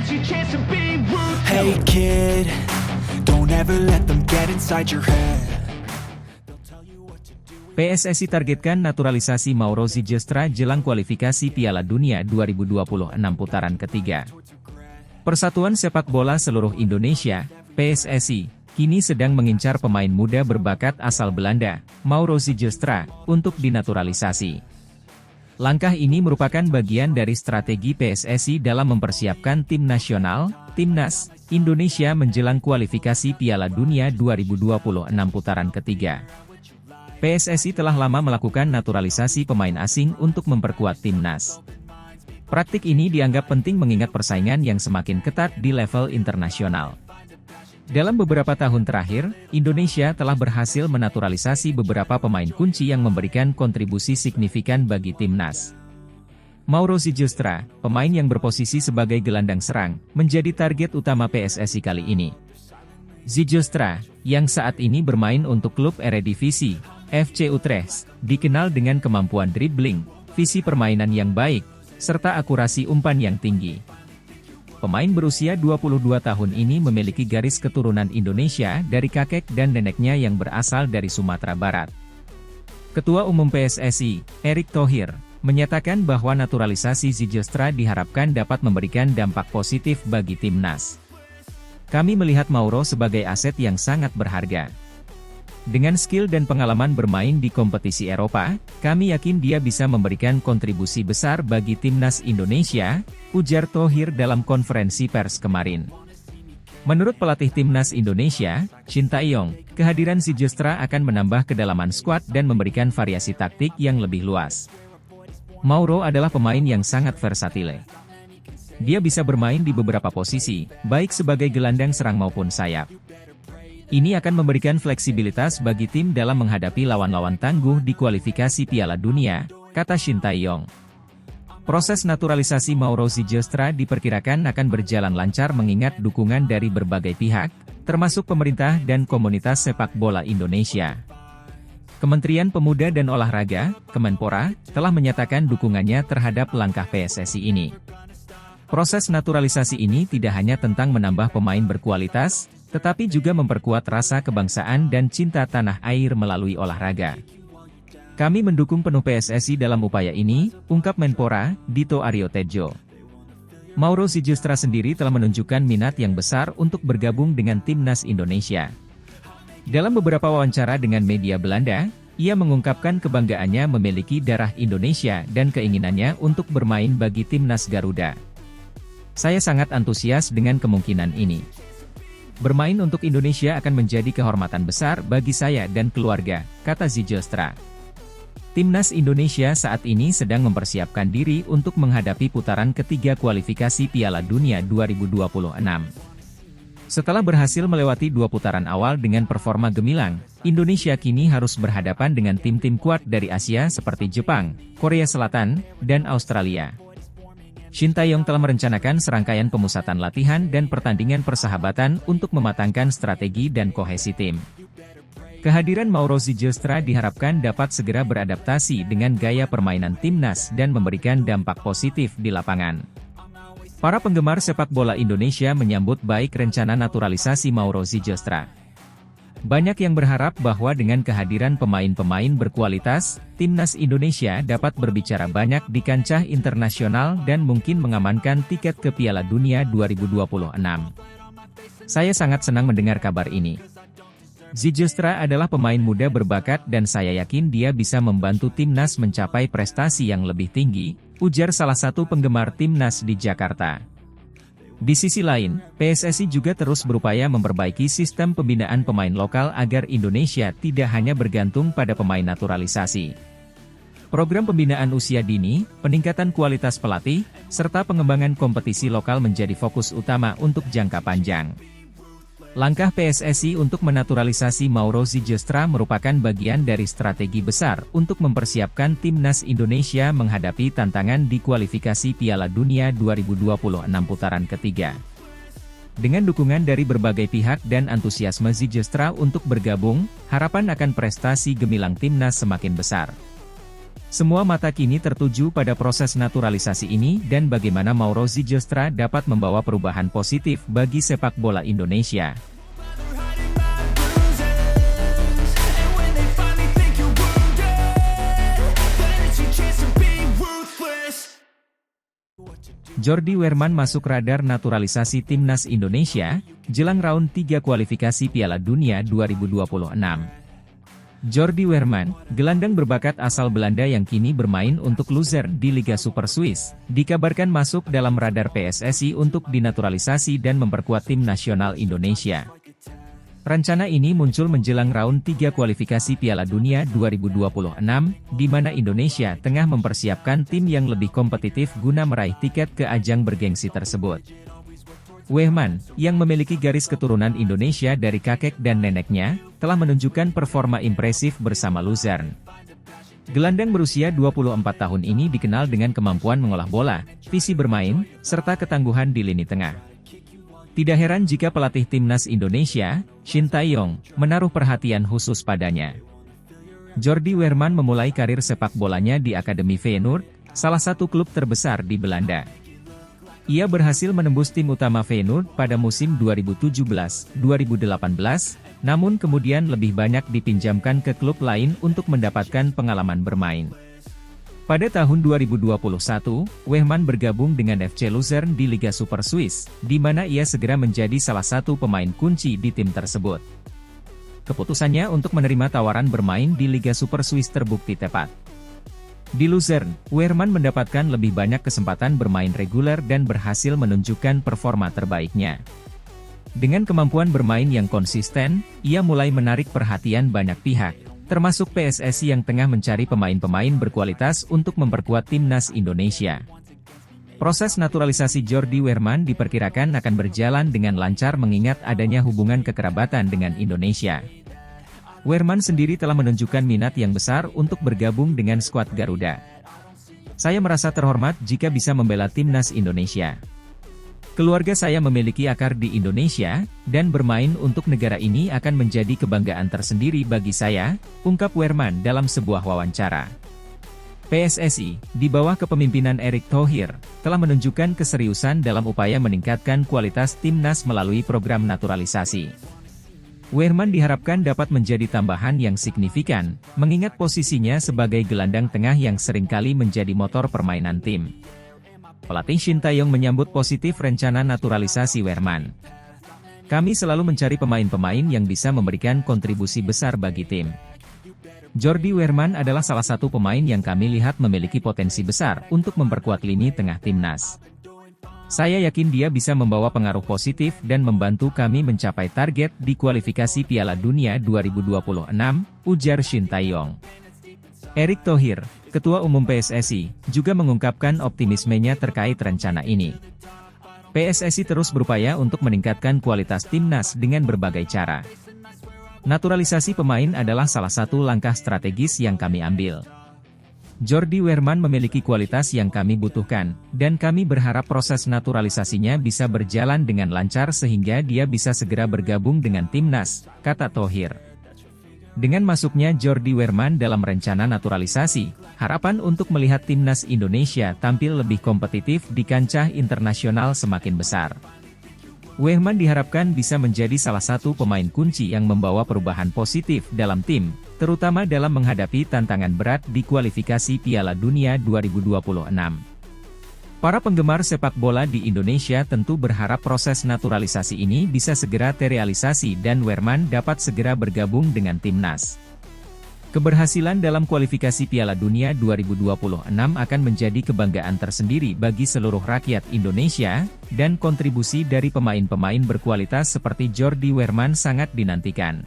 Hey kid, don't ever let them get inside your head. PSSI targetkan naturalisasi Mauro Zylstra jelang kualifikasi Piala Dunia 2026 putaran ketiga. Persatuan Sepak Bola Seluruh Indonesia, PSSI, kini sedang mengincar pemain muda berbakat asal Belanda, Mauro Zylstra, untuk dinaturalisasi. Langkah ini merupakan bagian dari strategi PSSI dalam mempersiapkan tim nasional, Timnas, Indonesia menjelang kualifikasi Piala Dunia 2026 putaran ketiga. PSSI telah lama melakukan naturalisasi pemain asing untuk memperkuat timnas. Praktik ini dianggap penting mengingat persaingan yang semakin ketat di level internasional. Dalam beberapa tahun terakhir, Indonesia telah berhasil menaturalisasi beberapa pemain kunci yang memberikan kontribusi signifikan bagi timnas. Mauro Zylstra, pemain yang berposisi sebagai gelandang serang, menjadi target utama PSSI kali ini. Zylstra, yang saat ini bermain untuk klub Eredivisie, FC Utrecht, dikenal dengan kemampuan dribbling, visi permainan yang baik, serta akurasi umpan yang tinggi. Pemain berusia 22 tahun ini memiliki garis keturunan Indonesia dari kakek dan neneknya yang berasal dari Sumatera Barat. Ketua Umum PSSI, Erick Thohir, menyatakan bahwa naturalisasi Zylstra diharapkan dapat memberikan dampak positif bagi timnas. Kami melihat Mauro sebagai aset yang sangat berharga. Dengan skill dan pengalaman bermain di kompetisi Eropa, kami yakin dia bisa memberikan kontribusi besar bagi timnas Indonesia, ujar Thohir dalam konferensi pers kemarin. Menurut pelatih timnas Indonesia, Shin Tae-yong, kehadiran Zylstra akan menambah kedalaman skuad dan memberikan variasi taktik yang lebih luas. Mauro adalah pemain yang sangat versatile. Dia bisa bermain di beberapa posisi, baik sebagai gelandang serang maupun sayap. Ini akan memberikan fleksibilitas bagi tim dalam menghadapi lawan-lawan tangguh di kualifikasi Piala Dunia, kata Shin Tae-yong. Proses naturalisasi Mauro Zylstra diperkirakan akan berjalan lancar mengingat dukungan dari berbagai pihak, termasuk pemerintah dan komunitas sepak bola Indonesia. Kementerian Pemuda dan Olahraga, Kemenpora, telah menyatakan dukungannya terhadap langkah PSSI ini. Proses naturalisasi ini tidak hanya tentang menambah pemain berkualitas, tetapi juga memperkuat rasa kebangsaan dan cinta tanah air melalui olahraga. Kami mendukung penuh PSSI dalam upaya ini, ungkap Menpora, Dito Aryo Tejo. Mauro Zylstra sendiri telah menunjukkan minat yang besar untuk bergabung dengan timnas Indonesia. Dalam beberapa wawancara dengan media Belanda, ia mengungkapkan kebanggaannya memiliki darah Indonesia dan keinginannya untuk bermain bagi timnas Garuda. Saya sangat antusias dengan kemungkinan ini. Bermain untuk Indonesia akan menjadi kehormatan besar bagi saya dan keluarga, kata Zylstra. Timnas Indonesia saat ini sedang mempersiapkan diri untuk menghadapi putaran ketiga kualifikasi Piala Dunia 2026. Setelah berhasil melewati 2 putaran awal dengan performa gemilang, Indonesia kini harus berhadapan dengan tim-tim kuat dari Asia seperti Jepang, Korea Selatan, dan Australia. Shin Tae-yong telah merencanakan serangkaian pemusatan latihan dan pertandingan persahabatan untuk mematangkan strategi dan kohesi tim. Kehadiran Mauro Zylstra diharapkan dapat segera beradaptasi dengan gaya permainan timnas dan memberikan dampak positif di lapangan. Para penggemar sepak bola Indonesia menyambut baik rencana naturalisasi Mauro Zylstra. Banyak yang berharap bahwa dengan kehadiran pemain-pemain berkualitas, timnas Indonesia dapat berbicara banyak di kancah internasional dan mungkin mengamankan tiket ke Piala Dunia 2026. Saya sangat senang mendengar kabar ini. Zylstra adalah pemain muda berbakat dan saya yakin dia bisa membantu timnas mencapai prestasi yang lebih tinggi, ujar salah satu penggemar timnas di Jakarta. Di sisi lain, PSSI juga terus berupaya memperbaiki sistem pembinaan pemain lokal agar Indonesia tidak hanya bergantung pada pemain naturalisasi. Program pembinaan usia dini, peningkatan kualitas pelatih, serta pengembangan kompetisi lokal menjadi fokus utama untuk jangka panjang. Langkah PSSI untuk menaturalisasi Mauro Zylstra merupakan bagian dari strategi besar untuk mempersiapkan timnas Indonesia menghadapi tantangan di kualifikasi Piala Dunia 2026 putaran ketiga. Dengan dukungan dari berbagai pihak dan antusiasme Zylstra untuk bergabung, harapan akan prestasi gemilang timnas semakin besar. Semua mata kini tertuju pada proses naturalisasi ini dan bagaimana Mauro Zylstra dapat membawa perubahan positif bagi sepak bola Indonesia. Jordi Wehrman masuk radar naturalisasi timnas Indonesia, jelang round 3 kualifikasi Piala Dunia 2026. Jordi Wehrman, gelandang berbakat asal Belanda yang kini bermain untuk Luzern di Liga Super Swiss, dikabarkan masuk dalam radar PSSI untuk dinaturalisasi dan memperkuat tim nasional Indonesia. Rencana ini muncul menjelang round 3 kualifikasi Piala Dunia 2026, di mana Indonesia tengah mempersiapkan tim yang lebih kompetitif guna meraih tiket ke ajang bergengsi tersebut. Wehrman, yang memiliki garis keturunan Indonesia dari kakek dan neneknya, telah menunjukkan performa impresif bersama Luzern. Gelandang berusia 24 tahun ini dikenal dengan kemampuan mengolah bola, visi bermain, serta ketangguhan di lini tengah. Tidak heran jika pelatih timnas Indonesia, Shin Tae-yong, menaruh perhatian khusus padanya. Jordi Wehrman memulai karir sepak bolanya di Akademi Feyenoord, salah satu klub terbesar di Belanda. Ia berhasil menembus tim utama Feyenoord pada musim 2017-2018, namun kemudian lebih banyak dipinjamkan ke klub lain untuk mendapatkan pengalaman bermain. Pada tahun 2021, Wehrman bergabung dengan FC Luzern di Liga Super Swiss, di mana ia segera menjadi salah satu pemain kunci di tim tersebut. Keputusannya untuk menerima tawaran bermain di Liga Super Swiss terbukti tepat. Di Luzern, Wehrman mendapatkan lebih banyak kesempatan bermain reguler dan berhasil menunjukkan performa terbaiknya. Dengan kemampuan bermain yang konsisten, ia mulai menarik perhatian banyak pihak, termasuk PSSI yang tengah mencari pemain-pemain berkualitas untuk memperkuat timnas Indonesia. Proses naturalisasi Jordi Wehrman diperkirakan akan berjalan dengan lancar mengingat adanya hubungan kekerabatan dengan Indonesia. Wehrman sendiri telah menunjukkan minat yang besar untuk bergabung dengan skuad Garuda. Saya merasa terhormat jika bisa membela timnas Indonesia. Keluarga saya memiliki akar di Indonesia, dan bermain untuk negara ini akan menjadi kebanggaan tersendiri bagi saya, ungkap Wehrman dalam sebuah wawancara. PSSI, di bawah kepemimpinan Erick Thohir, telah menunjukkan keseriusan dalam upaya meningkatkan kualitas timnas melalui program naturalisasi. Wehrman diharapkan dapat menjadi tambahan yang signifikan, mengingat posisinya sebagai gelandang tengah yang seringkali menjadi motor permainan tim. Pelatih Shin Tae-yong menyambut positif rencana naturalisasi Wehrman. Kami selalu mencari pemain-pemain yang bisa memberikan kontribusi besar bagi tim. Jordi Wehrman adalah salah satu pemain yang kami lihat memiliki potensi besar untuk memperkuat lini tengah timnas. Saya yakin dia bisa membawa pengaruh positif dan membantu kami mencapai target di kualifikasi Piala Dunia 2026, ujar Shin Tae-yong. Erick Thohir, Ketua Umum PSSI, juga mengungkapkan optimismenya terkait rencana ini. PSSI terus berupaya untuk meningkatkan kualitas timnas dengan berbagai cara. Naturalisasi pemain adalah salah satu langkah strategis yang kami ambil. Jordi Wehrman memiliki kualitas yang kami butuhkan, dan kami berharap proses naturalisasinya bisa berjalan dengan lancar sehingga dia bisa segera bergabung dengan timnas, kata Thohir. Dengan masuknya Jordi Wehrman dalam rencana naturalisasi, harapan untuk melihat timnas Indonesia tampil lebih kompetitif di kancah internasional semakin besar. Wehrman diharapkan bisa menjadi salah satu pemain kunci yang membawa perubahan positif dalam tim, terutama dalam menghadapi tantangan berat di kualifikasi Piala Dunia 2026. Para penggemar sepak bola di Indonesia tentu berharap proses naturalisasi ini bisa segera terrealisasi dan Wehrman dapat segera bergabung dengan timnas. Keberhasilan dalam kualifikasi Piala Dunia 2026 akan menjadi kebanggaan tersendiri bagi seluruh rakyat Indonesia, dan kontribusi dari pemain-pemain berkualitas seperti Jordi Wehrman sangat dinantikan.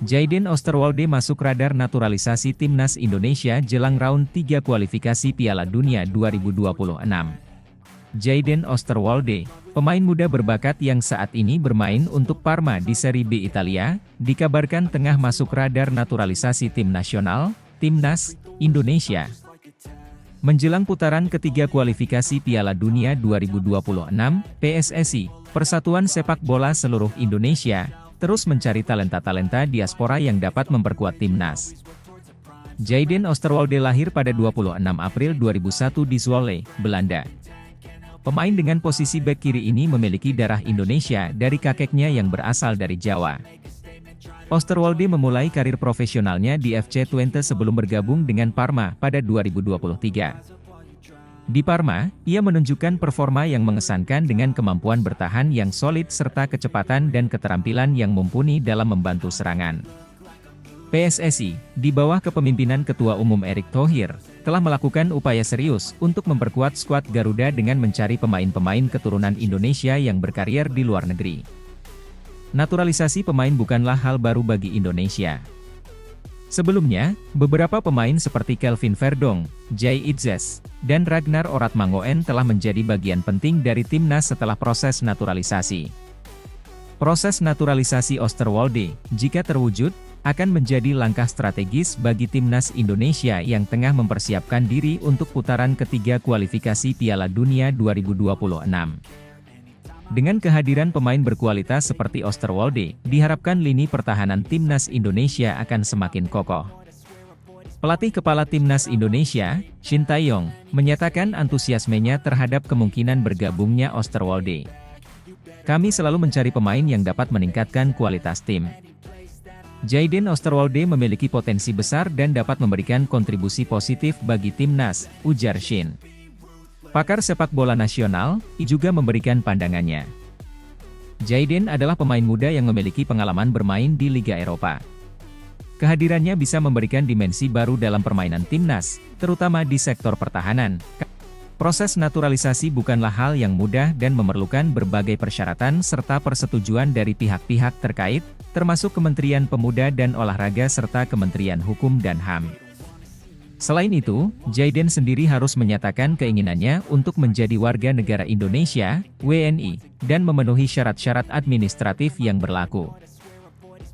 Jayden Oosterwolde masuk radar naturalisasi timnas Indonesia jelang round 3 kualifikasi Piala Dunia 2026. Jayden Oosterwolde, pemain muda berbakat yang saat ini bermain untuk Parma di Serie B Italia, dikabarkan tengah masuk radar naturalisasi tim nasional, Timnas Indonesia. Menjelang putaran ketiga kualifikasi Piala Dunia 2026, PSSI, Persatuan Sepak Bola Seluruh Indonesia, terus mencari talenta-talenta diaspora yang dapat memperkuat timnas. Jayden Oosterwolde lahir pada 26 April 2001 di Zwolle, Belanda. Pemain dengan posisi bek kiri ini memiliki darah Indonesia dari kakeknya yang berasal dari Jawa. Oosterwolde memulai karir profesionalnya di FC Twente sebelum bergabung dengan Parma pada 2023. Di Parma, ia menunjukkan performa yang mengesankan dengan kemampuan bertahan yang solid serta kecepatan dan keterampilan yang mumpuni dalam membantu serangan. PSSI, di bawah kepemimpinan Ketua Umum Erick Thohir, telah melakukan upaya serius untuk memperkuat skuad Garuda dengan mencari pemain-pemain keturunan Indonesia yang berkarier di luar negeri. Naturalisasi pemain bukanlah hal baru bagi Indonesia. Sebelumnya, beberapa pemain seperti Kelvin Verdong, Jay Itzes, dan Ragnar Oratmangoen telah menjadi bagian penting dari timnas setelah proses naturalisasi. Proses naturalisasi Oosterwolde, jika terwujud, akan menjadi langkah strategis bagi timnas Indonesia yang tengah mempersiapkan diri untuk putaran ketiga kualifikasi Piala Dunia 2026. Dengan kehadiran pemain berkualitas seperti Oosterwolde, diharapkan lini pertahanan timnas Indonesia akan semakin kokoh. Pelatih kepala timnas Indonesia, Shin Tae-yong, menyatakan antusiasmenya terhadap kemungkinan bergabungnya Oosterwolde. Kami selalu mencari pemain yang dapat meningkatkan kualitas tim. Jayden Oosterwolde memiliki potensi besar dan dapat memberikan kontribusi positif bagi timnas, ujar Shin. Pakar sepak bola nasional, juga memberikan pandangannya. Jayden adalah pemain muda yang memiliki pengalaman bermain di Liga Eropa. Kehadirannya bisa memberikan dimensi baru dalam permainan timnas, terutama di sektor pertahanan. Proses naturalisasi bukanlah hal yang mudah dan memerlukan berbagai persyaratan serta persetujuan dari pihak-pihak terkait, termasuk Kementerian Pemuda dan Olahraga serta Kementerian Hukum dan HAM. Selain itu, Jayden sendiri harus menyatakan keinginannya untuk menjadi warga negara Indonesia, WNI, dan memenuhi syarat-syarat administratif yang berlaku.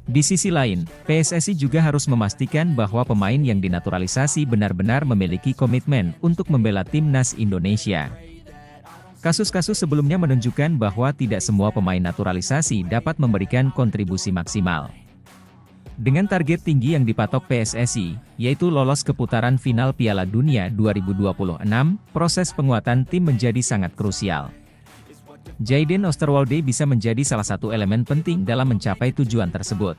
Di sisi lain, PSSI juga harus memastikan bahwa pemain yang dinaturalisasi benar-benar memiliki komitmen untuk membela timnas Indonesia. Kasus-kasus sebelumnya menunjukkan bahwa tidak semua pemain naturalisasi dapat memberikan kontribusi maksimal. Dengan target tinggi yang dipatok PSSI, yaitu lolos ke putaran final Piala Dunia 2026, proses penguatan tim menjadi sangat krusial. Jayden Oosterwolde bisa menjadi salah satu elemen penting dalam mencapai tujuan tersebut.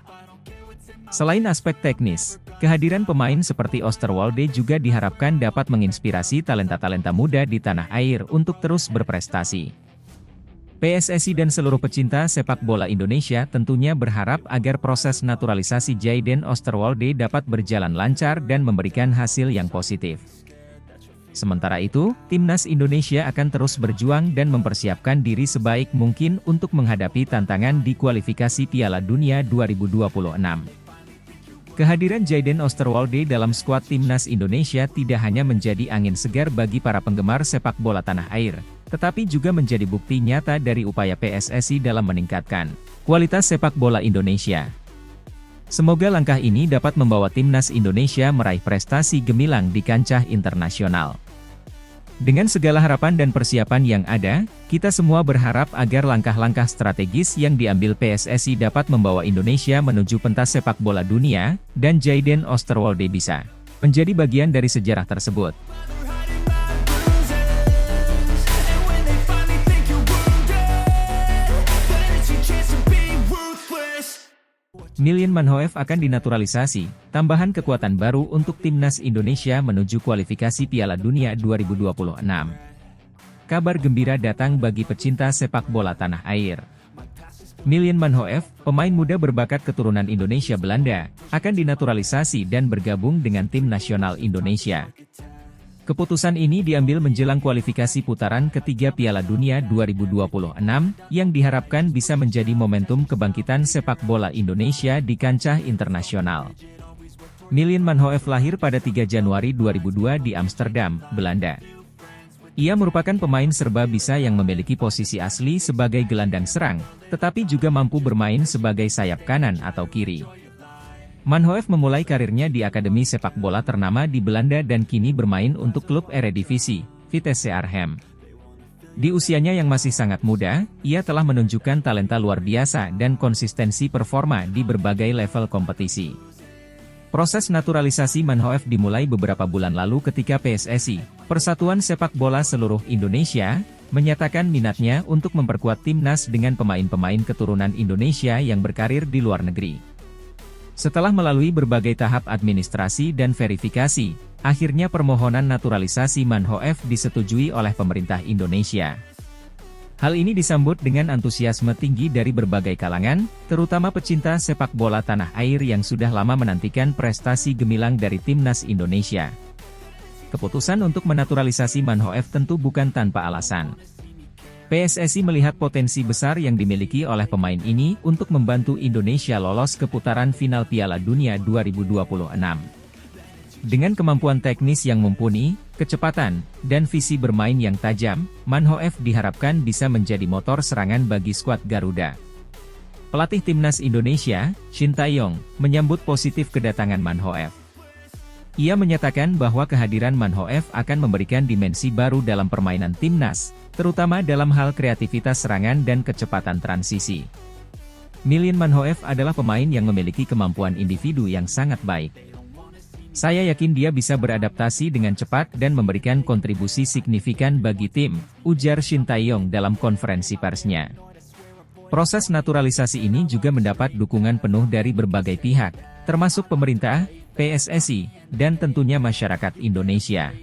Selain aspek teknis, kehadiran pemain seperti Oosterwolde juga diharapkan dapat menginspirasi talenta-talenta muda di tanah air untuk terus berprestasi. PSSI dan seluruh pecinta sepak bola Indonesia tentunya berharap agar proses naturalisasi Jayden Oosterwolde dapat berjalan lancar dan memberikan hasil yang positif. Sementara itu, timnas Indonesia akan terus berjuang dan mempersiapkan diri sebaik mungkin untuk menghadapi tantangan di kualifikasi Piala Dunia 2026. Kehadiran Jayden Oosterwolde dalam skuad timnas Indonesia tidak hanya menjadi angin segar bagi para penggemar sepak bola tanah air, tetapi juga menjadi bukti nyata dari upaya PSSI dalam meningkatkan kualitas sepak bola Indonesia. Semoga langkah ini dapat membawa timnas Indonesia meraih prestasi gemilang di kancah internasional. Dengan segala harapan dan persiapan yang ada, kita semua berharap agar langkah-langkah strategis yang diambil PSSI dapat membawa Indonesia menuju pentas sepak bola dunia, dan Jayden Oosterwolde bisa menjadi bagian dari sejarah tersebut. Miljan Manhoef akan dinaturalisasi, tambahan kekuatan baru untuk timnas Indonesia menuju kualifikasi Piala Dunia 2026. Kabar gembira datang bagi pecinta sepak bola tanah air. Miljan Manhoef, pemain muda berbakat keturunan Indonesia Belanda, akan dinaturalisasi dan bergabung dengan tim nasional Indonesia. Keputusan ini diambil menjelang kualifikasi putaran ketiga Piala Dunia 2026, yang diharapkan bisa menjadi momentum kebangkitan sepak bola Indonesia di kancah internasional. Miljan Manhoef lahir pada 3 Januari 2002 di Amsterdam, Belanda. Ia merupakan pemain serba bisa yang memiliki posisi asli sebagai gelandang serang, tetapi juga mampu bermain sebagai sayap kanan atau kiri. Manhoef memulai karirnya di akademi sepak bola ternama di Belanda dan kini bermain untuk klub Eredivisie, Vitesse Arnhem. Di usianya yang masih sangat muda, ia telah menunjukkan talenta luar biasa dan konsistensi performa di berbagai level kompetisi. Proses naturalisasi Manhoef dimulai beberapa bulan lalu ketika PSSI, Persatuan Sepak Bola Seluruh Indonesia, menyatakan minatnya untuk memperkuat timnas dengan pemain-pemain keturunan Indonesia yang berkarir di luar negeri. Setelah melalui berbagai tahap administrasi dan verifikasi, akhirnya permohonan naturalisasi Manhoef disetujui oleh pemerintah Indonesia. Hal ini disambut dengan antusiasme tinggi dari berbagai kalangan, terutama pecinta sepak bola tanah air yang sudah lama menantikan prestasi gemilang dari timnas Indonesia. Keputusan untuk menaturalisasi Manhoef tentu bukan tanpa alasan. PSSI melihat potensi besar yang dimiliki oleh pemain ini untuk membantu Indonesia lolos ke putaran final Piala Dunia 2026. Dengan kemampuan teknis yang mumpuni, kecepatan, dan visi bermain yang tajam, Manhoef diharapkan bisa menjadi motor serangan bagi skuad Garuda. Pelatih timnas Indonesia, Shin Tae-yong, menyambut positif kedatangan Manhoef. Ia menyatakan bahwa kehadiran Manhoef akan memberikan dimensi baru dalam permainan timnas, terutama dalam hal kreativitas serangan dan kecepatan transisi. Milien Manhoef adalah pemain yang memiliki kemampuan individu yang sangat baik. Saya yakin dia bisa beradaptasi dengan cepat dan memberikan kontribusi signifikan bagi tim, ujar Shin Tae-yong dalam konferensi persnya. Proses naturalisasi ini juga mendapat dukungan penuh dari berbagai pihak, termasuk pemerintah, PSSI, dan tentunya masyarakat Indonesia.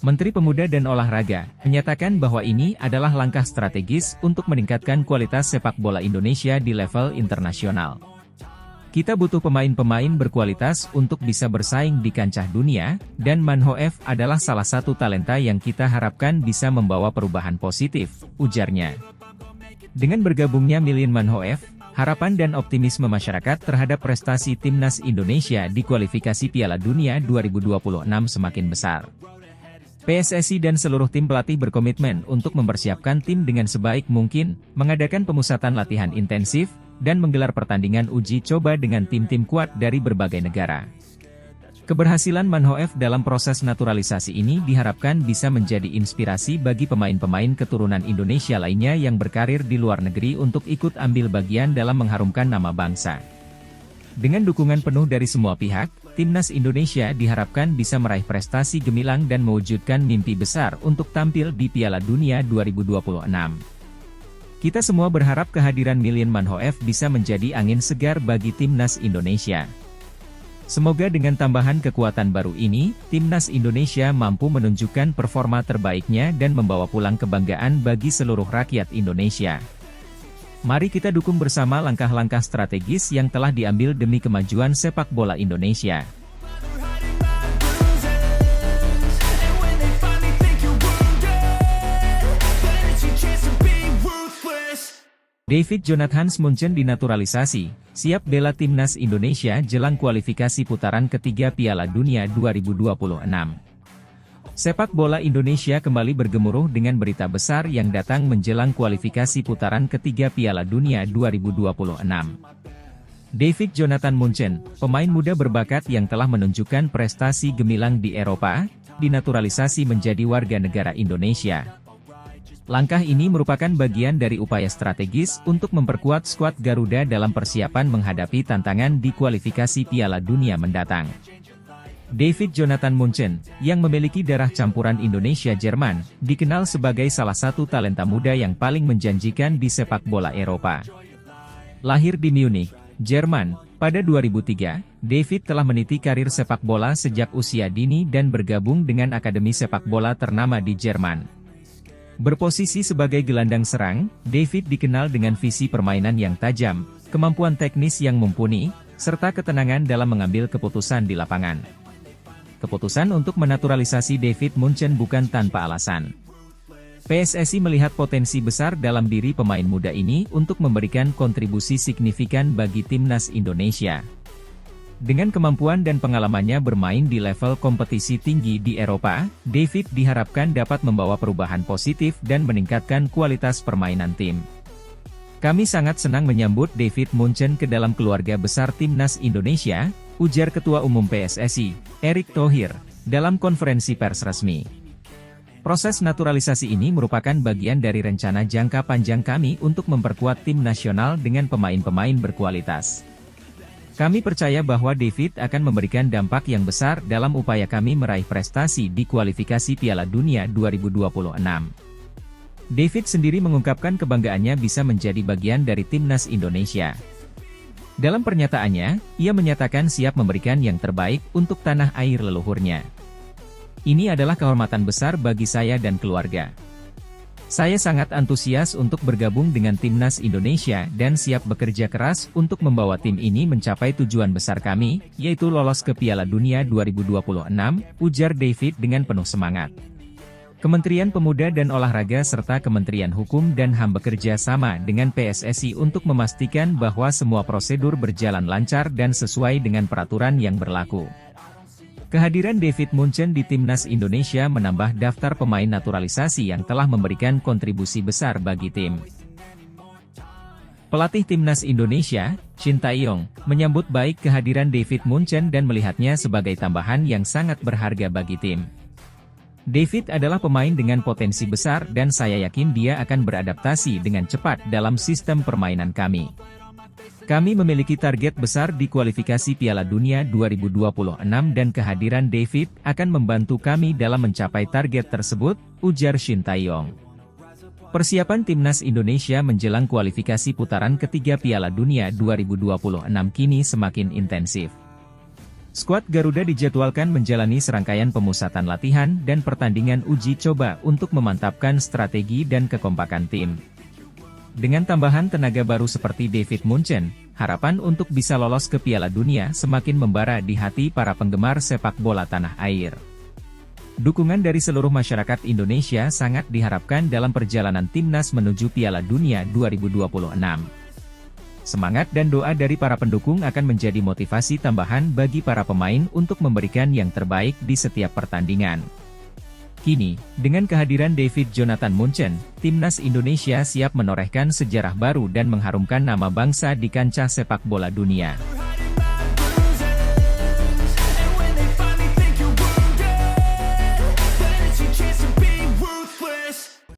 Menteri Pemuda dan Olahraga menyatakan bahwa ini adalah langkah strategis untuk meningkatkan kualitas sepak bola Indonesia di level internasional. Kita butuh pemain-pemain berkualitas untuk bisa bersaing di kancah dunia, dan Manhoef adalah salah satu talenta yang kita harapkan bisa membawa perubahan positif, ujarnya. Dengan bergabungnya Milien Manhoef, harapan dan optimisme masyarakat terhadap prestasi timnas Indonesia di kualifikasi Piala Dunia 2026 semakin besar. PSSI dan seluruh tim pelatih berkomitmen untuk mempersiapkan tim dengan sebaik mungkin, mengadakan pemusatan latihan intensif, dan menggelar pertandingan uji coba dengan tim-tim kuat dari berbagai negara. Keberhasilan Manhoef dalam proses naturalisasi ini diharapkan bisa menjadi inspirasi bagi pemain-pemain keturunan Indonesia lainnya yang berkarir di luar negeri untuk ikut ambil bagian dalam mengharumkan nama bangsa. Dengan dukungan penuh dari semua pihak, timnas Indonesia diharapkan bisa meraih prestasi gemilang dan mewujudkan mimpi besar untuk tampil di Piala Dunia 2026. Kita semua berharap kehadiran Milien Manhoef bisa menjadi angin segar bagi timnas Indonesia. Semoga dengan tambahan kekuatan baru ini, timnas Indonesia mampu menunjukkan performa terbaiknya dan membawa pulang kebanggaan bagi seluruh rakyat Indonesia. Mari kita dukung bersama langkah-langkah strategis yang telah diambil demi kemajuan sepak bola Indonesia. David Jonathan Munchen dinaturalisasi, siap bela timnas Indonesia jelang kualifikasi putaran ketiga Piala Dunia 2026. Sepak bola Indonesia kembali bergemuruh dengan berita besar yang datang menjelang kualifikasi putaran ketiga Piala Dunia 2026. David Jonathan Munchen, pemain muda berbakat yang telah menunjukkan prestasi gemilang di Eropa, dinaturalisasi menjadi warga negara Indonesia. Langkah ini merupakan bagian dari upaya strategis untuk memperkuat skuad Garuda dalam persiapan menghadapi tantangan di kualifikasi Piala Dunia mendatang. David Jonathan Munchen, yang memiliki darah campuran Indonesia-Jerman, dikenal sebagai salah satu talenta muda yang paling menjanjikan di sepak bola Eropa. Lahir di Munich, Jerman, pada 2003, David telah meniti karir sepak bola sejak usia dini dan bergabung dengan akademi sepak bola ternama di Jerman. Berposisi sebagai gelandang serang, David dikenal dengan visi permainan yang tajam, kemampuan teknis yang mumpuni, serta ketenangan dalam mengambil keputusan di lapangan. Keputusan untuk menaturalisasi David Munchen bukan tanpa alasan. PSSI melihat potensi besar dalam diri pemain muda ini untuk memberikan kontribusi signifikan bagi timnas Indonesia. Dengan kemampuan dan pengalamannya bermain di level kompetisi tinggi di Eropa, David diharapkan dapat membawa perubahan positif dan meningkatkan kualitas permainan tim. Kami sangat senang menyambut David Munchen ke dalam keluarga besar Timnas Indonesia, ujar Ketua Umum PSSI, Erick Thohir, dalam konferensi pers resmi. Proses naturalisasi ini merupakan bagian dari rencana jangka panjang kami untuk memperkuat tim nasional dengan pemain-pemain berkualitas. Kami percaya bahwa David akan memberikan dampak yang besar dalam upaya kami meraih prestasi di kualifikasi Piala Dunia 2026. David sendiri mengungkapkan kebanggaannya bisa menjadi bagian dari Timnas Indonesia. Dalam pernyataannya, ia menyatakan siap memberikan yang terbaik untuk tanah air leluhurnya. Ini adalah kehormatan besar bagi saya dan keluarga. Saya sangat antusias untuk bergabung dengan Timnas Indonesia dan siap bekerja keras untuk membawa tim ini mencapai tujuan besar kami, yaitu lolos ke Piala Dunia 2026, ujar David dengan penuh semangat. Kementerian Pemuda dan Olahraga serta Kementerian Hukum dan HAM bekerja sama dengan PSSI untuk memastikan bahwa semua prosedur berjalan lancar dan sesuai dengan peraturan yang berlaku. Kehadiran David Munchen di Timnas Indonesia menambah daftar pemain naturalisasi yang telah memberikan kontribusi besar bagi tim. Pelatih Timnas Indonesia, Shin Tae-yong, menyambut baik kehadiran David Munchen dan melihatnya sebagai tambahan yang sangat berharga bagi tim. David adalah pemain dengan potensi besar dan saya yakin dia akan beradaptasi dengan cepat dalam sistem permainan kami. Kami memiliki target besar di kualifikasi Piala Dunia 2026 dan kehadiran David akan membantu kami dalam mencapai target tersebut, ujar Shin Tae-yong. Persiapan Timnas Indonesia menjelang kualifikasi putaran ketiga Piala Dunia 2026 kini semakin intensif. Skuad Garuda dijadwalkan menjalani serangkaian pemusatan latihan dan pertandingan uji coba untuk memantapkan strategi dan kekompakan tim. Dengan tambahan tenaga baru seperti David Munchen, harapan untuk bisa lolos ke Piala Dunia semakin membara di hati para penggemar sepak bola tanah air. Dukungan dari seluruh masyarakat Indonesia sangat diharapkan dalam perjalanan Timnas menuju Piala Dunia 2026. Semangat dan doa dari para pendukung akan menjadi motivasi tambahan bagi para pemain untuk memberikan yang terbaik di setiap pertandingan. Kini, dengan kehadiran David Jonathan Munchen, Timnas Indonesia siap menorehkan sejarah baru dan mengharumkan nama bangsa di kancah sepak bola dunia.